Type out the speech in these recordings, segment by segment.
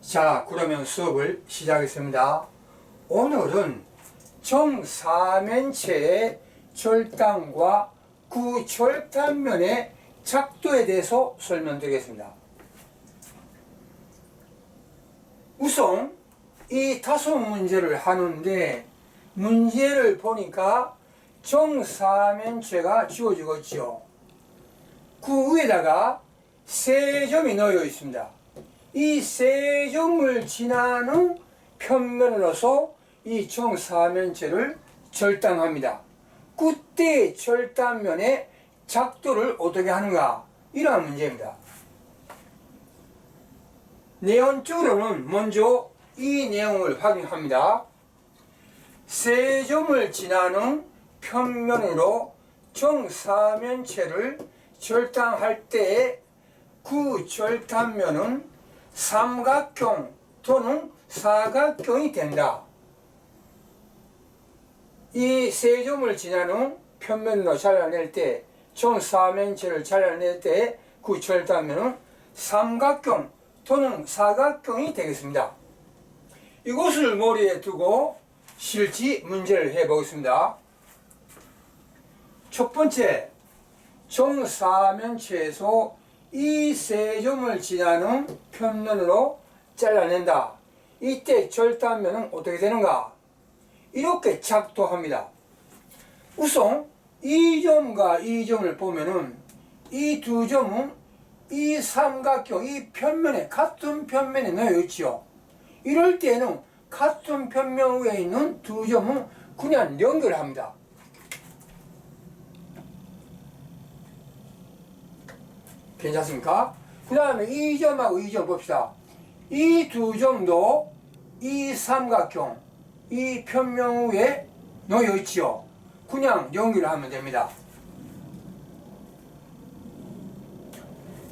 자, 그러면 수업을 시작하겠습니다. 오늘은 정사면체의 절단과 구절단면의 작도에 대해서 설명드리겠습니다. 우선 이 다섯 문제를 하는데 문제를 보니까 정사면체가 주어지고 있죠. 그 위에다가 세 점이 놓여 있습니다. 이 세 점을 지나는 편면으로서 이 정사면체를 절단합니다. 그때 절단면의 작도를 어떻게 하는가? 이러한 문제입니다. 내용적으로는 먼저 이 내용을 확인합니다. 세 점을 지나는 편면으로 정사면체를 절단할 때에 그 절단면은 삼각형 또는 사각형이 된다. 이 세 점을 지나는 편면으로 잘라낼 때, 정사면체를 잘라낼 때 그 절단면은 삼각형 또는 사각형이 되겠습니다. 이것을 머리에 두고 실지 문제를 해보겠습니다. 첫 번째, 정사면체에서 이 세 점을 지나는 편면으로 잘라낸다. 이때 절단면은 어떻게 되는가? 이렇게 작도합니다. 우선 이 점과 이 점을 보면은 이 두 점은 이 삼각형, 이 편면에 같은 편면에 놓여 있지요. 이럴 때는 같은 편면 위에 있는 두 점은 그냥 연결합니다. 괜찮습니까? 그 다음에 이 점하고 이 점 봅시다. 이 두 점도 이 삼각형, 이 편면 위에 놓여 있지요. 그냥 연결하면 됩니다.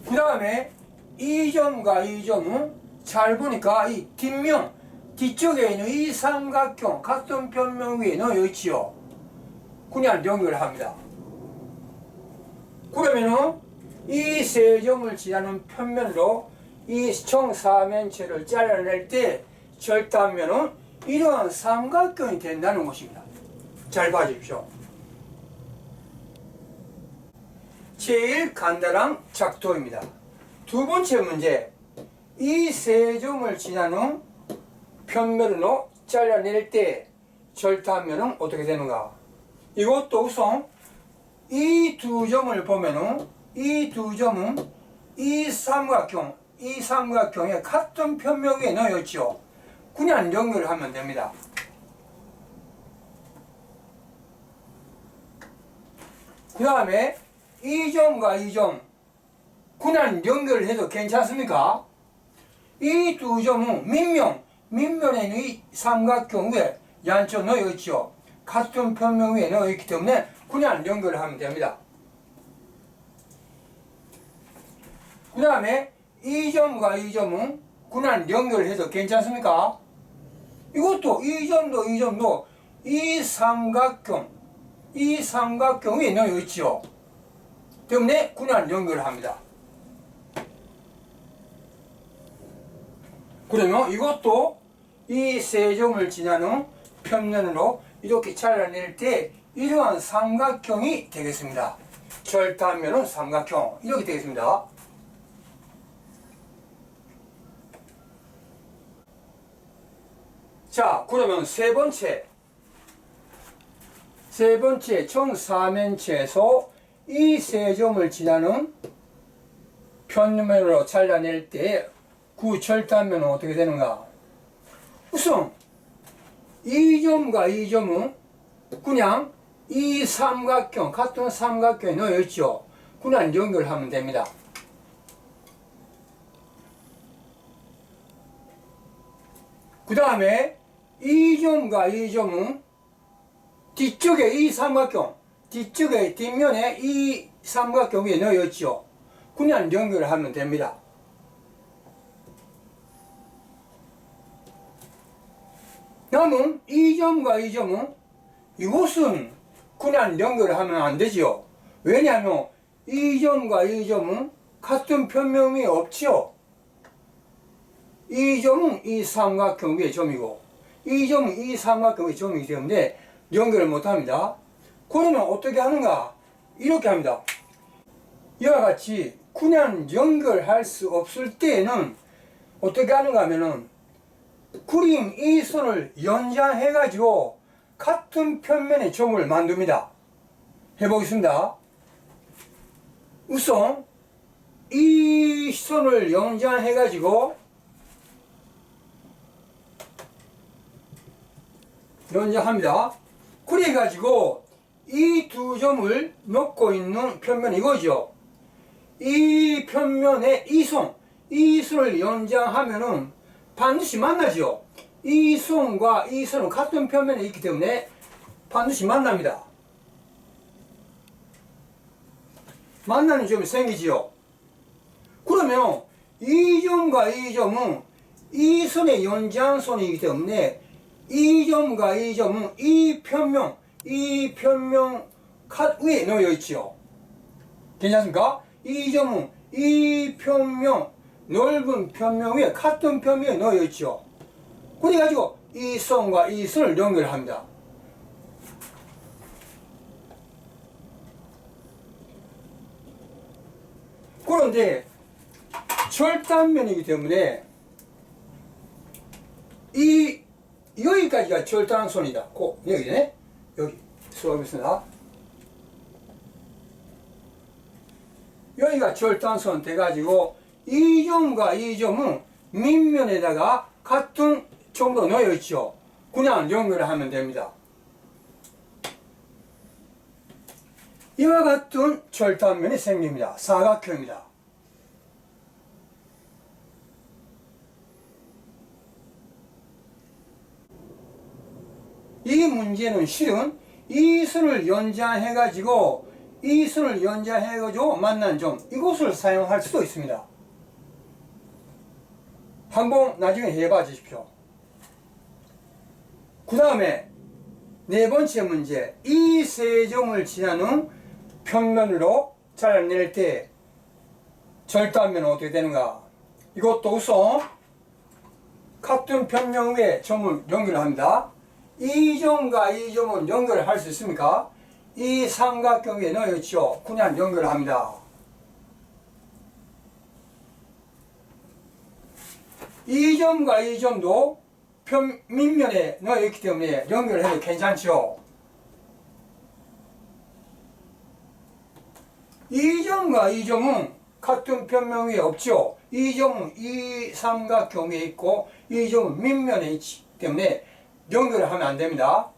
그 다음에 이 점과 이 점은 잘 보니까 이 뒷면, 뒤쪽에 있는 이 삼각형 같은 편면 위에 놓여 있지요. 그냥 연결합니다. 그러면은 이 세 점을 지나는 편면으로 이 정사면체를 잘라낼 때 절단면은 이러한 삼각형이 된다는 것입니다. 잘 봐주십시오. 제일 간단한 작도입니다. 두 번째 문제, 이 세 점을 지나는 편면으로 잘라낼 때 절단면은 어떻게 되는가? 이것도 우선 이 두 점을 보면은 이 두 점은 이 삼각형의 같은 편면 위에 놓여 있죠. 그냥 연결하면 됩니다. 그 다음에 이 점과 이 점 그냥 연결해도 괜찮습니까? 이 두 점은 밑면에 있는 이 삼각형 위에 양쪽 놓여 있죠. 같은 편면 위에 놓여 있기 때문에 그냥 연결하면 됩니다. 그 다음에 이 점과 이 점은 그냥 연결해도 괜찮습니까? 이것도 이 점도 이 삼각형 위에 놓여 있죠. 때문에 그냥 연결합니다. 그러면 이것도 이 세 점을 지나는 편면으로 이렇게 잘라낼 때 이러한 삼각형이 되겠습니다. 절단면은 삼각형 이렇게 되겠습니다. 자, 그러면 세 번째 정사면체에서 이 세 점을 지나는 편면으로 잘라낼 때 그 절단면은 어떻게 되는가? 우선 이 점과 이 점은 그냥 이 삼각형, 같은 삼각형에 놓여 있죠. 그냥 연결하면 됩니다. 그 다음에 이 점과 이 점은 뒤쪽에 이 삼각형, 뒷면에 이 삼각형 위에 놓여 있죠. 그냥 연결하면 됩니다. 남은 이 점과 이 점은 이것은 그냥 연결하면 안 되지요. 왜냐하면 이 점과 이 점은 같은 편면 위에 없지요. 이 점은 이 삼각형 위의 점이고 이 점은 이 삼각형 위의 점이기 때문에 연결을 못합니다. 그러면 어떻게 하는가? 이렇게 합니다. 이와 같이 그냥 연결할 수 없을 때에는 어떻게 하는가 하면은 그림 이 선을 연장해 가지고 같은 편면의 점을 만듭니다. 해보겠습니다. 우선 이 선을 연장해 가지고 연장합니다. 그래 가지고 이 두 점을 놓고 있는 편면이 이거죠. 이 편면에 이 선을 연장하면은 반드시 만나죠. 이 선과 이 선은 같은 편면에 있기 때문에 반드시 만납니다. 만나는 점이 생기지요. 그러면 이 점과 이 점은 이 선의 연장선이기 때문에 이 점과 이 점은 이 편면 칸 위에 놓여 있지요. 괜찮습니까? 이 점은 이 편면, 넓은 편면 위에 같은 편면에 놓여 있죠. 그래가지고 이 선과 이 선을 연결합니다. 그런데 절단면이기 때문에 여기까지가 절단선이다. 여기네. 여기 수업했습니다. 여기가 절단선 돼가지고 이 점과 이 점은 밑면에다가 같은 점으로 놓여 있죠. 그냥 연결을 하면 됩니다. 이와 같은 절단면이 생깁니다. 사각형입니다. 이 문제는 실은 이 선을 연장해가지고 만난 점, 이것을 사용할 수도 있습니다. 한번 나중에 해봐 주십시오. 그 다음에 네 번째 문제, 이 세 점을 지나는 평면으로 잘라낼 때 절단면은 어떻게 되는가? 이것도 우선 같은 평면 위에 점을 연결합니다. 이 점과 이 점은 연결을 할 수 있습니까? 이 삼각형 위에 넣어 있죠. 그냥 연결합니다. 이 점과 이 점도 밑면에 넣어 있기 때문에 연결해도 괜찮죠. 이 점과 이 점은 같은 평면 위에 없죠. 이 점은 이 삼각형 위에 있고 이 점은 밑면에 있기 때문에 연결을 하면 안 됩니다.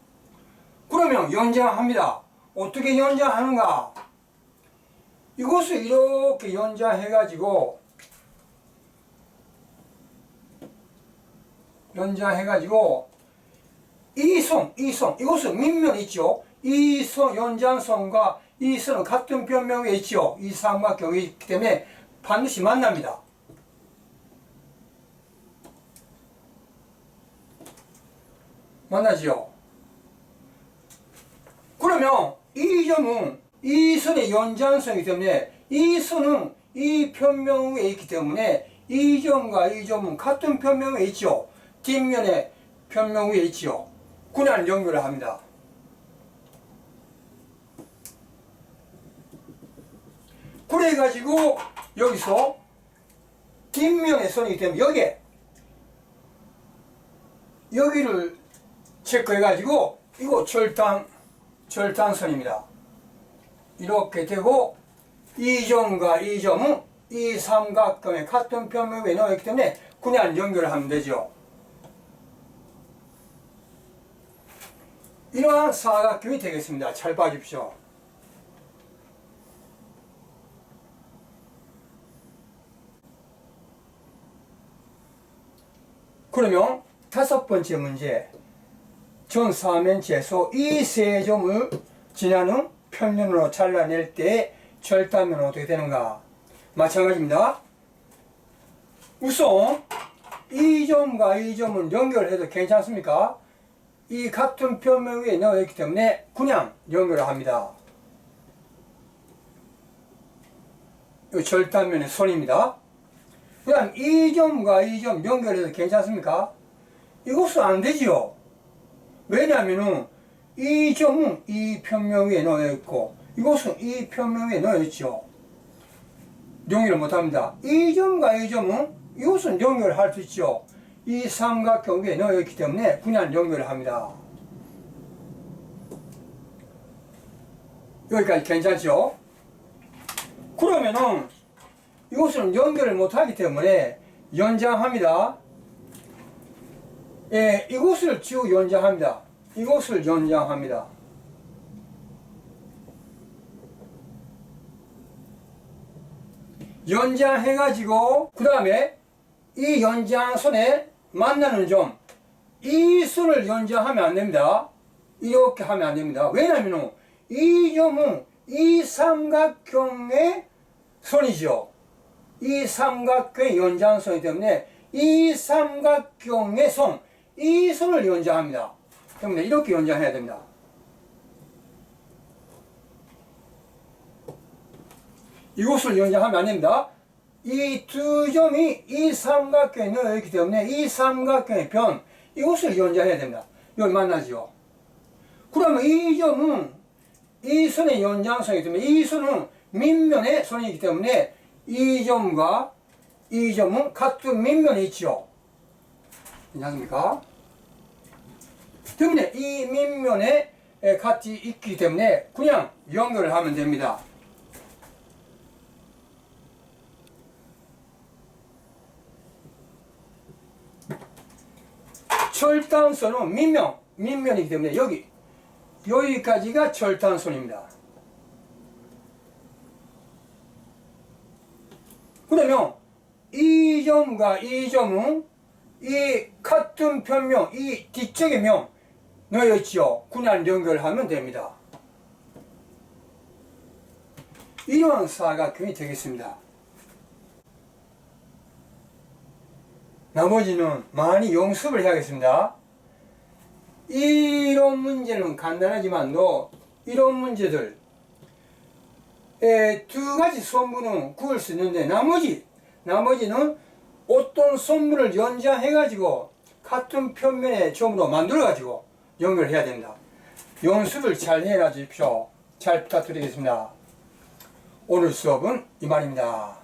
그러면 연장합니다. 어떻게 연장하는가? 이것을 이렇게 연장해가지고 이 선, 이것은 밑면 있죠. 이 선, 연장선과 이 선은 같은 평면 위에 있죠. 이 삼각형이 있기 때문에 반드시 만납니다. 만나지요. 그러면 이 점은 이 선의 연장선이기 때문에 이 선은 이 편면 위에 있기 때문에 이 점과 이 점은 같은 편면 위에 있죠. 뒷면에 편면 위에 있지요. 그냥 연결을 합니다. 그래가지고 여기서 뒷면의 선이기 때문에 여기를 체크해가지고 이거 절단선입니다. 이렇게 되고 이 점과 이 점은 이 삼각형의 같은 평면 위에 놓였기 때문에 그냥 연결을 하면 되죠. 이러한 사각형이 되겠습니다. 잘 봐주십시오. 그러면 다섯 번째 문제, 정사면체에서 이 세 점을 지나는 평면으로 잘라낼 때 절단면은 어떻게 되는가? 마찬가지입니다. 우선 이 점과 이 점은 연결해도 괜찮습니까? 이 같은 평면 위에 넣어 있기 때문에 그냥 연결을 합니다. 이 절단면의 선입니다. 그 다음에 그럼 이 점과 이 점 연결해도 괜찮습니까? 이것은 안 되지요. 왜냐하면은 이 점은 이 평면 위에 놓여 있고 이것은 이 평면 위에 놓여 있죠. 연결을 못합니다. 이 점과 이 점은 이것은 연결할 수 있죠. 이 삼각형 위에 놓여 있기 때문에 그냥 연결을 합니다. 여기까지 괜찮죠? 그러면은 이것은 연결을 못하기 때문에 연장합니다. 예, 이것을 쭉 연장합니다. 이것을 연장합니다. 연장해가지고 그 다음에 이 연장선에 만나는 점, 이 선을 연장하면 안 됩니다. 이렇게 하면 안 됩니다. 왜냐하면 이 점은 이 삼각형의 선이죠. 이 삼각형의 연장선이기 때문에 이 삼각형의 선, 이 선을 연장합니다. 때문에 이렇게 연장해야 됩니다. 이것을 연장하면 안 됩니다. 이 두 점이 이 삼각형에 놓여 있기 때문에 이 삼각형의 변, 이것을 연장해야 됩니다. 여기 만나죠. 그러면 이 점은 이 선의 연장선이기 때문에 이 선은 밑면의 선이기 때문에 이 점과 이 점은 같은 밑면에 있죠. 괜찮습니까? 때문에 이 밑면에 같이 있기 때문에 그냥 연결을 하면 됩니다. 철단선은 밑면이기 때문에 여기까지가 철단선입니다. 그러면 이 점과 이 점은 이 같은 평면, 이 뒤쪽의 면 놓여 있죠. 그냥 연결하면 됩니다. 이러한 사각형이 되겠습니다. 나머지는 많이 연습을 해야겠습니다. 이런 문제는 간단하지만도 이런 문제들 두 가지 선분은 구할 수 있는데 나머지는 어떤 선분을 연장해 가지고 같은 평면의 점으로 만들어 가지고 연결해야 됩니다. 연습을 잘 해라 주십시오. 잘 부탁드리겠습니다. 오늘 수업은 이만입니다.